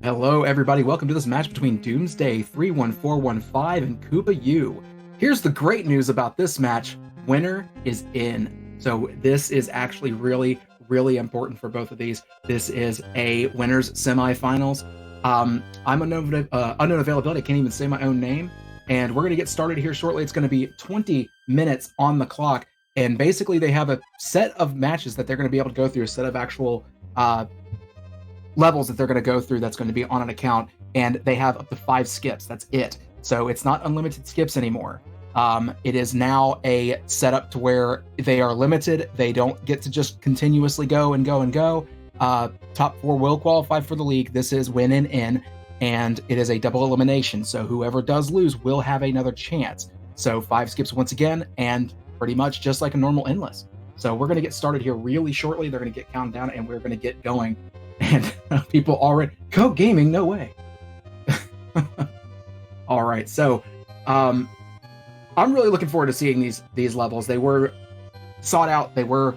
Hello, everybody. Welcome to this match between Doomsday 31415 and KoopaYuu. Here's the great news about this match. Winner is in. So this is actually really important for both of these. This is a winners semifinals. I'm unknown availability. I can't even say my own name. And we're going to get started here shortly. It's going to be 20 minutes on the clock. And basically, they have a set of matches that they're going to be able to go through, a set of actual levels that they're going to go through that's going to be on an account, and they have up to 5 skips. That's it. So it's not unlimited skips anymore. It is now a setup to where they are limited. They don't get to just continuously go and go and go. Top 4 will qualify for the league. This is win and in, and it is a double elimination. So whoever does lose will have another chance. So 5 skips once again, and pretty much just like a normal endless. So we're going to get started here really shortly. They're going to get counted down, and we're going to get going. And people already Coke Gaming, no way. All right, so I'm really looking forward to seeing these levels. They were sought out. They're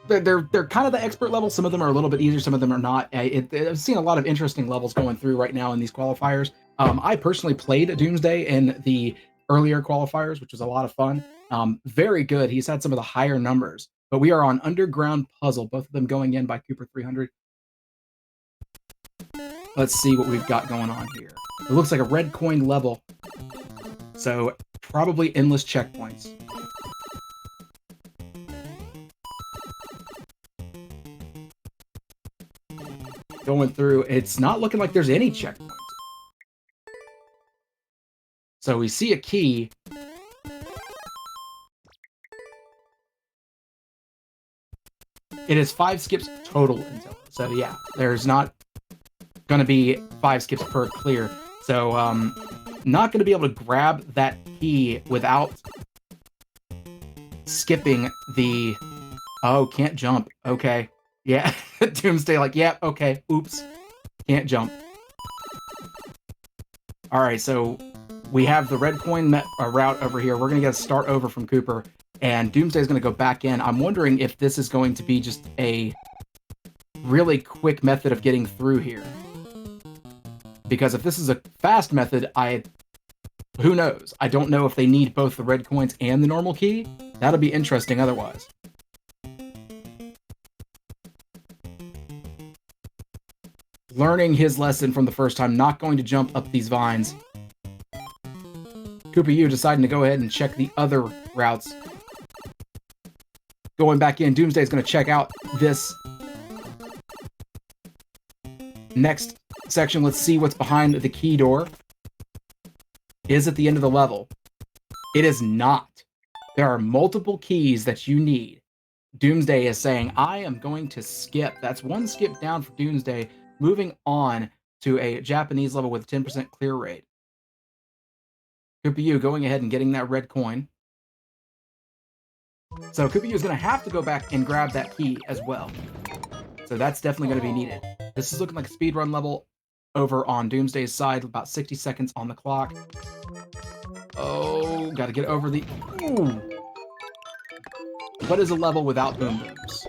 kind of the expert level. Some of them are a little bit easier, some of them are not. I've seen a lot of interesting levels going through right now in these qualifiers. I personally played Doomsday in the earlier qualifiers, which was a lot of fun. Very good. He's had some of the higher numbers. But we are on Underground Puzzle, both of them going in by Cooper 300. Let's see what we've got going on here. It looks like a red coin level. So probably endless checkpoints. Going through, it's not looking like there's any checkpoints. So we see a key. It is 5 skips total until. So yeah, there's not going to be 5 skips per clear. So not going to be able to grab that key without skipping the... Oh, can't jump. Okay. Yeah. Doomsday like, yeah, okay. Oops. Can't jump. All right, so we have the red coin route over here. We're going to get a start over from Cooper, and Doomsday is going to go back in. I'm wondering if this is going to be just a really quick method of getting through here. Because if this is a fast method, who knows? I don't know if they need both the red coins and the normal key. That'll be interesting otherwise. Learning his lesson from the first time, not going to jump up these vines. KoopaYuu deciding to go ahead and check the other routes. Going back in, Doomsday is going to check out this next section. Let's see what's behind the key door. Is it the end of the level? It is not. There are multiple keys that you need. Doomsday is saying, I am going to skip. That's 1 skip down for Doomsday, moving on to a Japanese level with a 10% clear rate. KoopaYuu going ahead and getting that red coin. So KoopaYuu is going to have to go back and grab that key as well. So that's definitely going to be needed. This is looking like a speedrun level over on Doomsday's side, about 60 seconds on the clock. Oh, got to get over the... Ooh. What is a level without boom booms?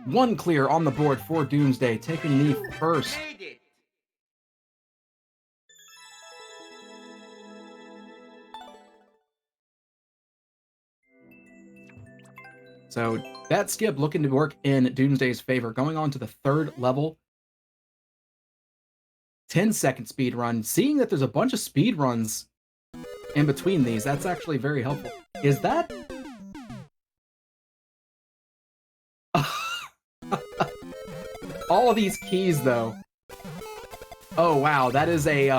One clear on the board for Doomsday, taking the first. So that skip looking to work in Doomsday's favor. Going on to the 3rd level. 10-second speed run. Seeing that there's a bunch of speed runs in between these, that's actually very helpful. Is that... All of these keys, though. Oh, wow. That is a,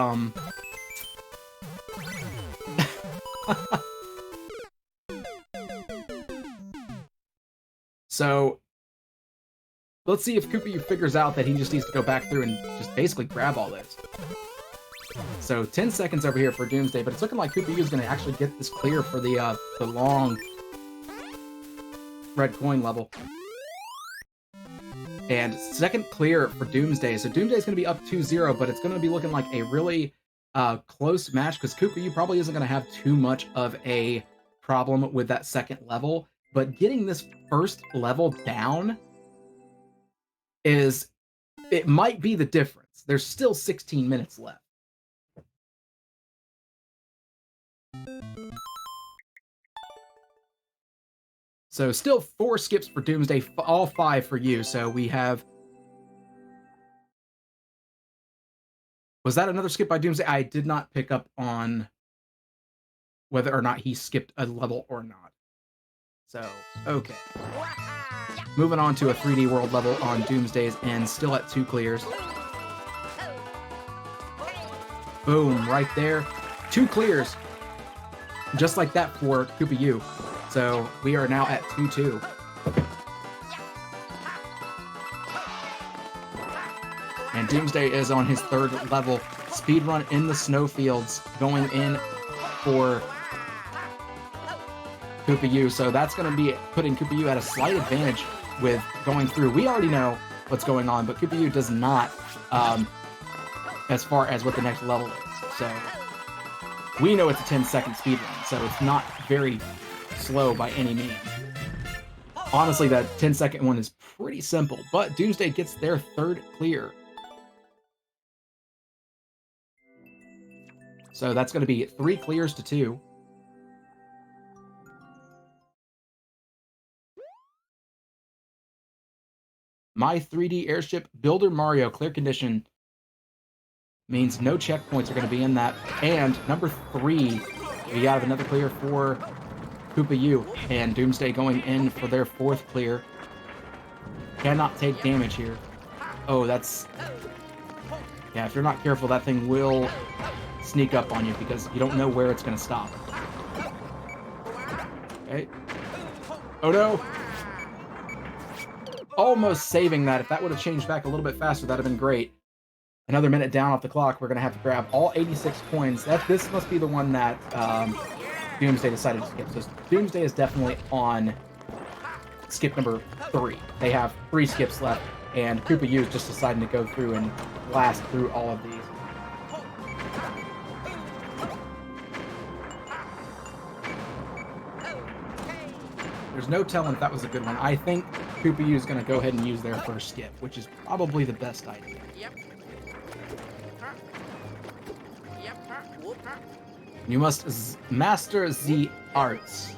So, let's see if KoopaYuu figures out that he just needs to go back through and just basically grab all this. So, 10 seconds over here for Doomsday, but it's looking like KoopaYuu is going to actually get this clear for the long red coin level. And second clear for Doomsday. So Doomsday is going to be up 2-0, but it's going to be looking like a really close match because KoopaYuu probably isn't going to have too much of a problem with that second level. but getting this first level down it might be the difference. There's still 16 minutes left. So still 4 skips for Doomsday, all 5 for you. So we have... Was that another skip by Doomsday? I did not pick up on whether or not he skipped a level or not. So, okay. Moving on to a 3D world level on Doomsday's end, still at 2 clears. Boom, right there. 2 clears. Just like that for KoopaYuu. So we are now at 2-2. And Doomsday is on his 3rd level. Speedrun in the snowfields, going in for KoopaYuu. So that's going to be putting KoopaYuu at a slight advantage with going through. We already know what's going on, but KoopaYuu does not, as far as what the next level is. So we know it's a 10-second speedrun, so it's not very slow by any means. Honestly, that 10-second one is pretty simple, but Doomsday gets their 3rd clear. So that's going to be 3 clears to 2. My 3D airship Builder Mario clear condition means no checkpoints are going to be in that. And number 3, we got another clear for KoopaYuu, and Doomsday going in for their 4th clear. Cannot take damage here. Oh, that's... Yeah, if you're not careful, that thing will sneak up on you because you don't know where it's going to stop. Okay. Oh no! Almost saving that. If that would have changed back a little bit faster, that would have been great. Another minute down off the clock. We're going to have to grab all 86 coins. This must be the one that Doomsday decided to skip. So Doomsday is definitely on skip number 3. They have 3 skips left, and KoopaYuu is just deciding to go through and blast through all of these. There's no telling if that was a good one. I think KoopaYuu is going to go ahead and use their first skip, which is probably the best idea. Yep. You must master the arts.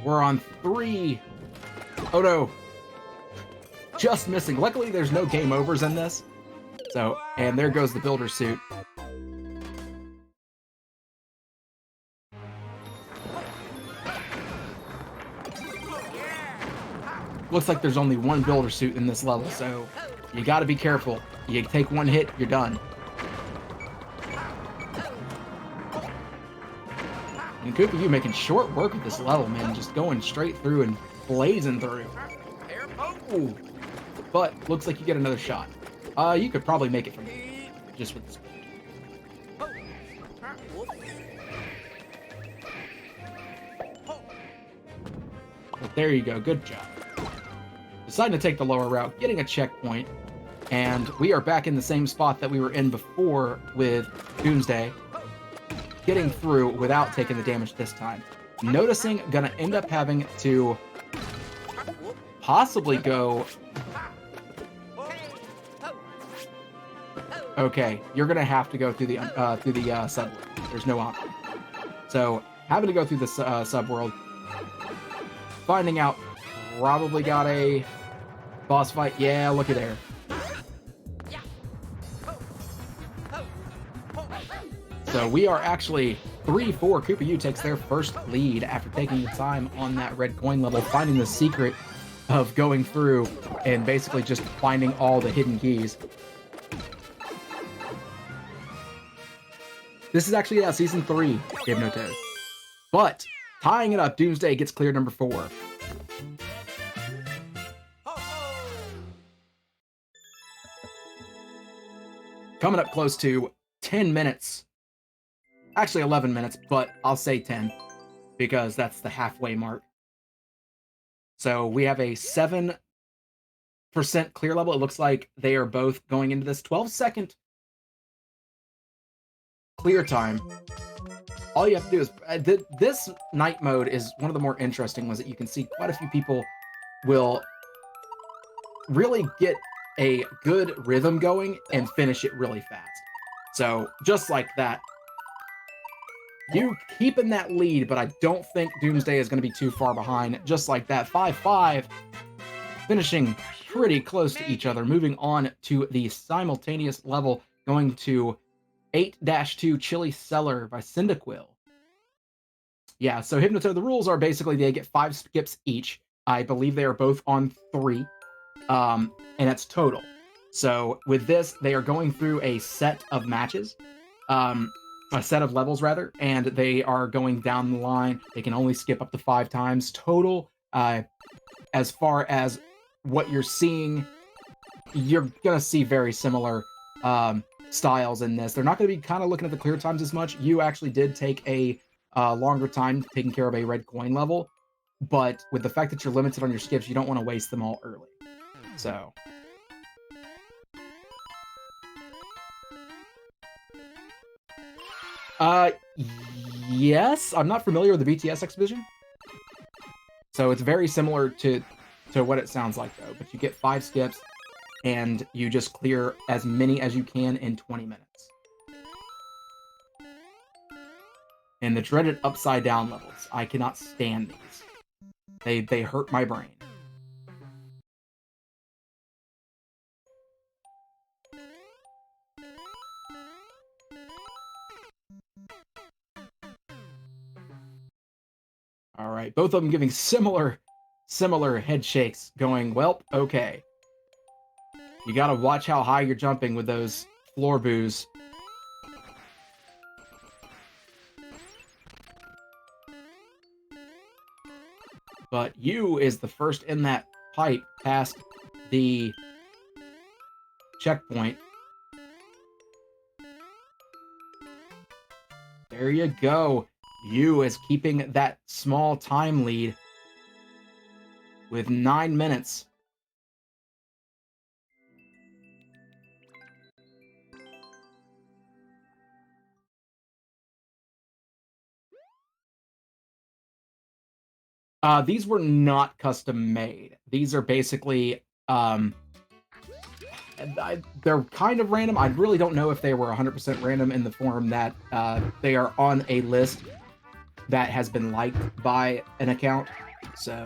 We're on 3. Oh no. Just missing. Luckily, there's no game overs in this. So, and there goes the builder suit. Looks like there's only 1 builder suit in this level, so you gotta be careful. You take 1 hit, you're done. And KoopaYuu making short work of this level, man. Just going straight through and blazing through. Ooh. But looks like you get another shot. You could probably make it from here, just with this. But there you go, good job. Deciding to take the lower route, getting a checkpoint, and we are back in the same spot that we were in before with Doomsday, getting through without taking the damage this time. Noticing, gonna end up having to possibly go... Okay, you're gonna have to go through the subworld. There's no option. So, having to go through the subworld, finding out, probably got a boss fight. Yeah, looky there. So we are actually 3-4. KoopaYuu takes their first lead after taking the time on that red coin level, finding the secret of going through and basically just finding all the hidden keys. This is actually Season 3, Hypnotoad. But, tying it up, Doomsday gets clear number 4. Coming up close to 10 minutes. Actually 11 minutes, but I'll say 10, because that's the halfway mark. So we have a 7% clear level. It looks like they are both going into this 12-second clear time, all you have to do is this night mode is one of the more interesting ones that you can see quite a few people will really get a good rhythm going and finish it really fast. So just like that, you keeping that lead, but I don't think Doomsday is going to be too far behind. Just like that, 5-5, finishing pretty close to each other. Moving on to the simultaneous level, going to 8-2 Chili Cellar by Cyndaquil. Yeah, so Hypnotoad, the rules are basically they get 5 skips each. I believe they are both on 3, and it's total. So with this, they are going through a set of matches, a set of levels rather, and they are going down the line. They can only skip up to 5 times total. As far as what you're seeing, you're gonna see very similar styles in this. They're not gonna be kind of looking at the clear times as much. You actually did take a longer time taking care of a red coin level, but with the fact that you're limited on your skips, you don't want to waste them all early. So yes, I'm not familiar with the BTS exhibition, so it's very similar to what it sounds like though. But you get 5 skips, and you just clear as many as you can in 20 minutes. And the dreaded upside down levels, I cannot stand these. They hurt my brain. All right, both of them giving similar head shakes, going, well, okay. You gotta watch how high you're jumping with those floor boos. But Yu is the first in that pipe past the checkpoint. There you go. Yu is keeping that small time lead with 9 minutes. These were not custom made. These are basically, they're kind of random. I really don't know if they were 100% random in the form that they are on a list that has been liked by an account. So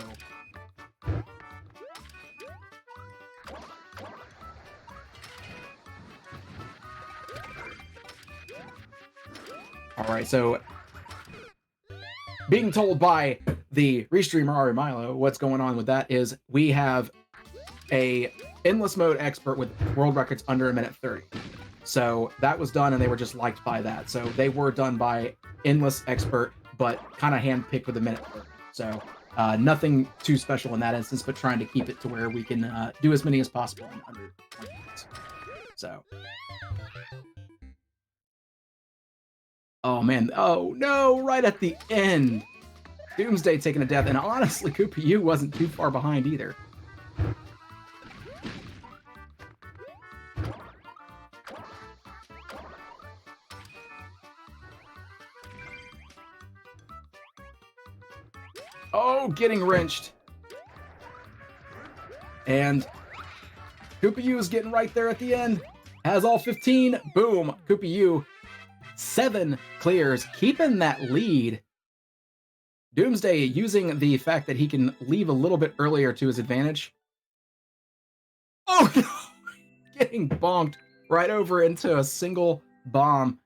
all right, so being told by the restreamer Ari Milo what's going on with that is we have a endless mode expert with world records under 1:30. So that was done, and they were just liked by that. So they were done by endless expert, but kind of handpicked with 1:30. So nothing too special in that instance, but trying to keep it to where we can do as many as possible in under 20 minutes. So. Oh, man. Oh, no. Right at the end. Doomsday taking a death. And honestly, KoopaYuu wasn't too far behind either. Oh, getting wrenched. And KoopaYuu is getting right there at the end. Has all 15. Boom. KoopaYuu. 7 clears, keeping that lead. Doomsday using the fact that he can leave a little bit earlier to his advantage. Oh no! Getting bonked right over into a single bomb.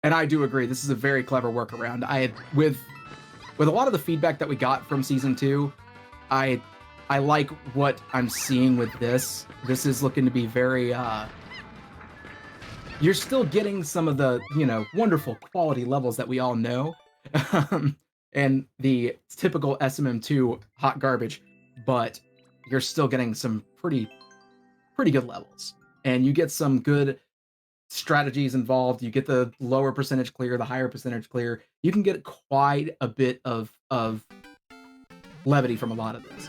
And I do agree, this is a very clever workaround. With a lot of the feedback that we got from Season 2, I like what I'm seeing with this. This is looking to be very, you're still getting some of the, wonderful quality levels that we all know. And the typical SMM2 hot garbage, but you're still getting some pretty good levels. And you get some good strategies involved. You get the lower percentage clear, the higher percentage clear. You can get quite a bit of levity from a lot of this.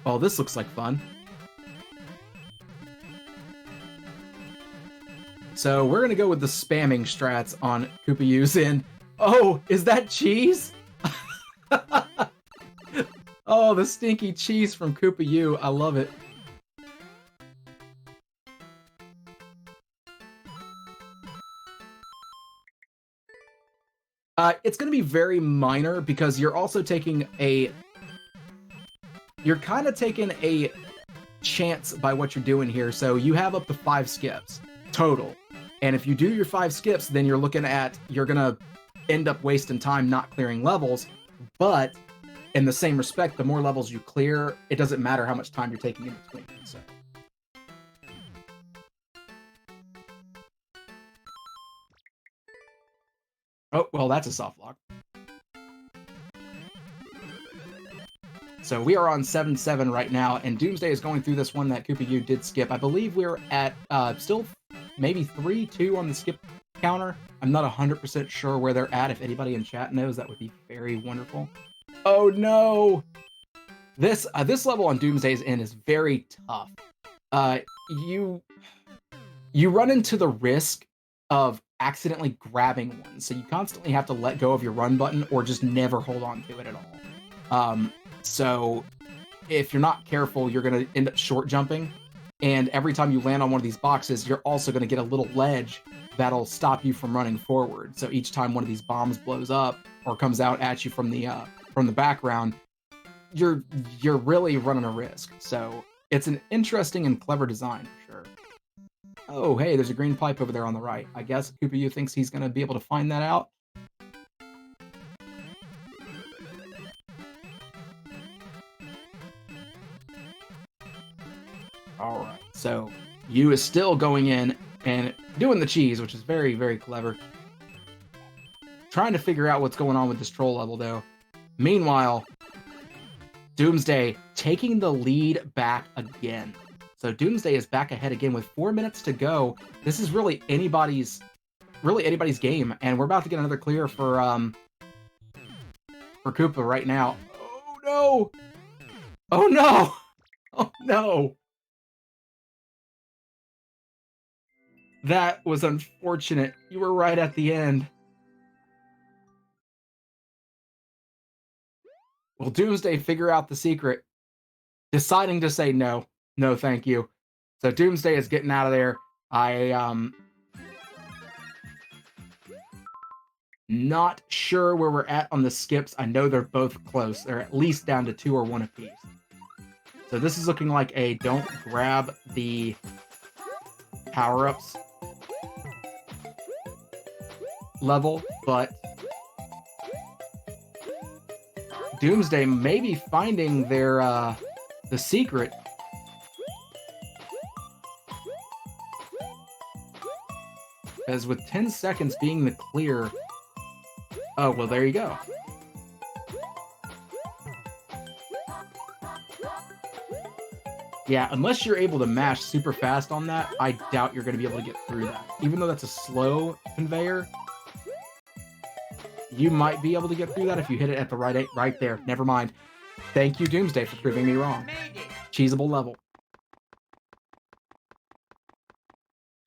Oh, this looks like fun. So we're gonna go with the spamming strats on KoopaYuu's end. Oh, is that cheese? Oh, the stinky cheese from KoopaYuu. I love it. It's going to be very minor because you're also taking a... You're kind of taking a chance by what you're doing here. So you have up to 5 skips total. And if you do your 5 skips, then you're looking at... You're going to end up wasting time not clearing levels. But in the same respect, the more levels you clear, it doesn't matter how much time you're taking in between. So... Oh, well, that's a soft lock. So we are on 7-7 right now, and Doomsday is going through this one that KoopaYuu did skip. I believe we're at still maybe 3-2 on the skip counter. I'm not 100% sure where they're at. If anybody in chat knows, that would be very wonderful. Oh no! This level on Doomsday's end is very tough. You run into the risk of accidentally grabbing one, so you constantly have to let go of your run button or just never hold on to it at all. So if you're not careful, you're going to end up short jumping, and every time you land on one of these boxes, you're also going to get a little ledge that'll stop you from running forward. So each time one of these bombs blows up or comes out at you from the background, you're really running a risk. So it's an interesting and clever design for sure. Oh, hey, there's a green pipe over there on the right. I guess KoopaYuu thinks he's going to be able to find that out. All right, so Yu is still going in and doing the cheese, which is very, very clever. Trying to figure out what's going on with this troll level, though. Meanwhile, Doomsday taking the lead back again. So Doomsday is back ahead again with 4 minutes to go. This is really anybody's game, and we're about to get another clear for Koopa right now. Oh no! Oh no! Oh no! That was unfortunate. You were right at the end. Will Doomsday figure out the secret? Deciding to say no. No, thank you. So Doomsday is getting out of there. Not sure where we're at on the skips. I know they're both close. They're at least down to 2 or 1 apiece. So this is looking like a don't grab the power-ups level, but Doomsday may be finding their the secret. As with 10 seconds being the clear. Oh, well, there you go. Yeah, unless you're able to mash super fast on that, I doubt you're going to be able to get through that. Even though that's a slow conveyor, you might be able to get through that if you hit it at the right there. Never mind. Thank you, Doomsday, for proving me wrong. Cheesable level.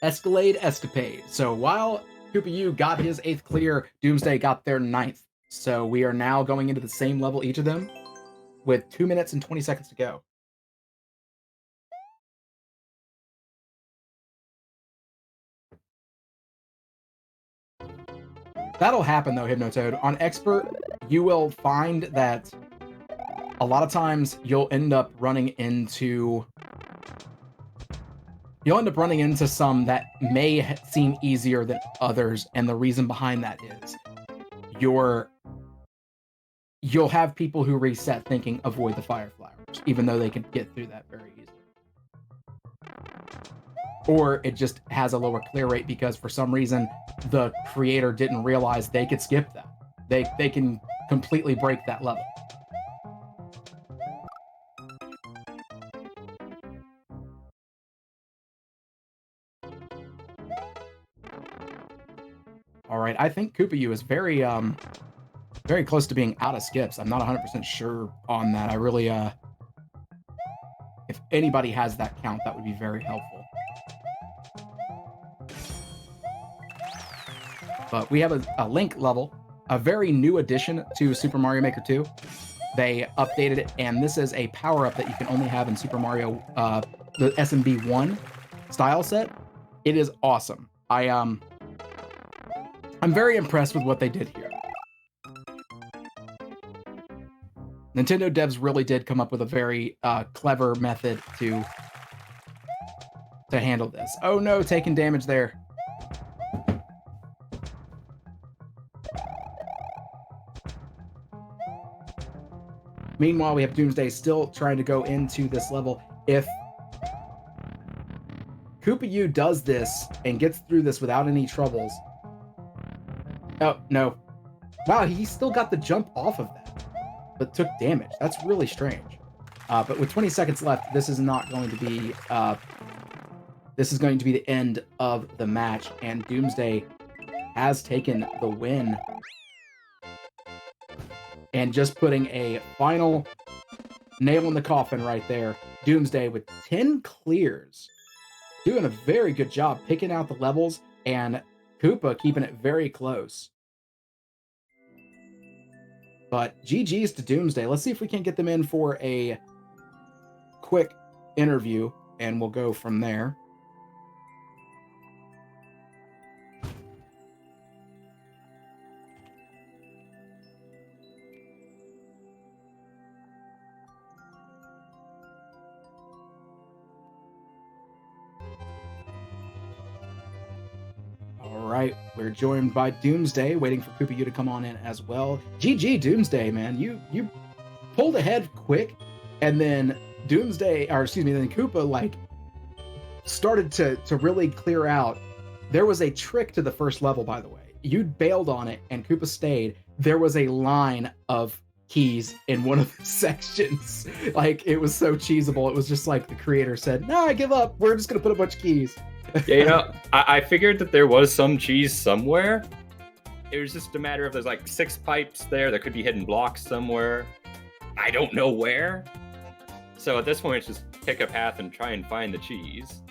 Escalade Escapade. So while KoopaYuu got his 8th clear, Doomsday got their 9th. So we are now going into the same level, each of them, with 2 minutes and 20 seconds to go. That'll happen though, Hypnotoad. On Expert, you will find that a lot of times you'll end up running into some that may seem easier than others, and the reason behind that is you'll have people who reset thinking avoid the fire flowers, even though they can get through that very easily. Or it just has a lower clear rate because for some reason the creator didn't realize they could skip that. They can completely break that level. All right, I think KoopaYuu is very very close to being out of skips. I'm not 100% sure on that. I really If anybody has that count, that would be very helpful. But we have a Link level, a very new addition to Super Mario Maker 2. They updated it, and this is a power-up that you can only have in Super Mario, the SMB1 style set. It is awesome. I'm very impressed with what they did here. Nintendo devs really did come up with a very clever method to handle this. Oh no, taking damage there. Meanwhile, we have Doomsday still trying to go into this level. If KoopaYuu does this and gets through this without any troubles... Oh, no. Wow, he still got the jump off of that, but took damage. That's really strange. But with 20 seconds left, this is not going to be... this is going to be the end of the match, and Doomsday has taken the win. And just putting a final nail in the coffin right there. Doomsday with 10 clears. Doing a very good job picking out the levels, and Koopa keeping it very close. But GG's to Doomsday. Let's see if we can get them in for a quick interview, and we'll go from there. Right, we're joined by Doomsday, waiting for KoopaYuu to come on in as well. GG Doomsday, man, you pulled ahead quick, and then Doomsday, or excuse me, then Koopa like started to really clear out. There was a trick to the first level, by the way. You bailed on it, and Koopa stayed. There was a line of keys in one of the sections. Like, it was so cheesable. It was just like the creator said, "No, I give up. We're just gonna put a bunch of keys." Yeah, you know, I figured that there was some cheese somewhere. It was just a matter of there's like 6 pipes there. There could be hidden blocks somewhere. I don't know where. So at this point, it's just pick a path and try and find the cheese.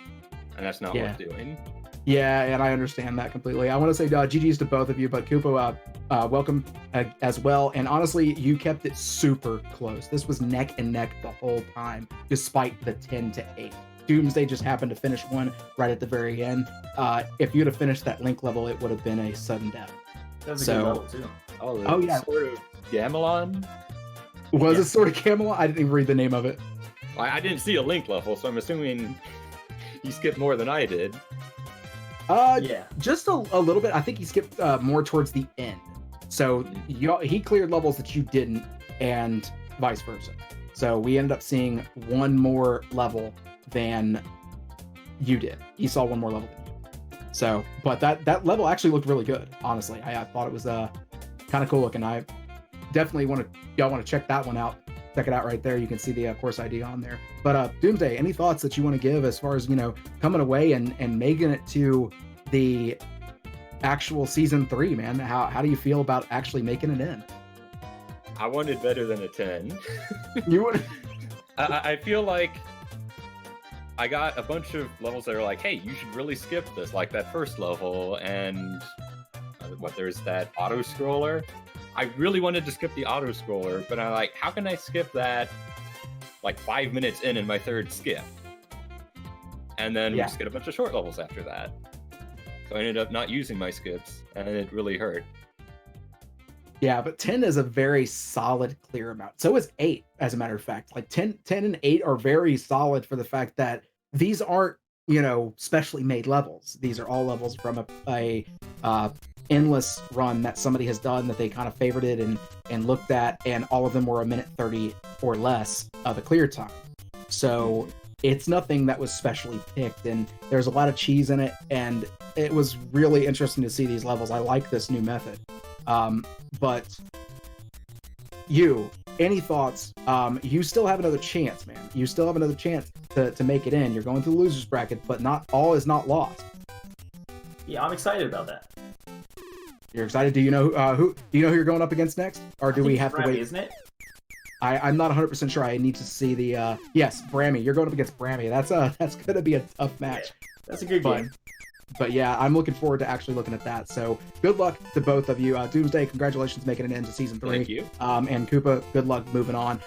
And that's not worth doing. Yeah, and I understand that completely. I want to say GG's to both of you, but Koopa, welcome as well. And honestly, you kept it super close. This was neck and neck the whole time, despite the 10-8. Doomsday just happened to finish one right at the very end. If you'd have finished that Link level, it would have been a sudden death. That was a good level too. Oh yeah, sort of Gamelon. Was it sort of Camelot? I didn't even read the name of it. I didn't see a Link level, so I'm assuming you skipped more than I did. Yeah, just a little bit. I think he skipped more towards the end. So he cleared levels that you didn't, and vice versa. So we ended up seeing one more level than you did. He saw one more level than you. So, but that level actually looked really good. Honestly, I thought it was kind of cool looking. I definitely y'all want to check that one out. Check it out right there. You can see the course ID on there. But Doomsday, any thoughts that you want to give as far as, you know, coming away and making it to the actual season 3, man? How do you feel about actually making it in? I wanted better than a 10. You would. I feel like I got a bunch of levels that are like, hey, you should really skip this, like that first level, and there's that auto scroller. I really wanted to skip the auto scroller, but I'm like, how can I skip that like 5 minutes in my third skip? And then just get a bunch of short levels after that. So I ended up not using my skips, and it really hurt. Yeah, but 10 is a very solid clear amount. So is 8, as a matter of fact. Like 10 and 8 are very solid for the fact that these aren't, you know, specially made levels. These are all levels from a endless run that somebody has done that they kind of favorited and looked at, and all of them were a minute 30 or less of a clear time. So it's nothing that was specially picked, and there's a lot of cheese in it, and it was really interesting to see these levels. I like this new method. But any thoughts? You still have another chance, man. You still have another chance to make it in. You're going through the losers bracket, but not all is not lost. Yeah, I'm excited about that. You're excited? Do you know who you're going up against next, or do we have to wait? Isn't it? I'm not 100% sure. I need to see the yes, Brammy. You're going up against Brammy. That's gonna be a tough match. That's a good game. But yeah, I'm looking forward to actually looking at that. So good luck to both of you. Doomsday, congratulations making it into season 3. Thank you. And Koopa, good luck moving on.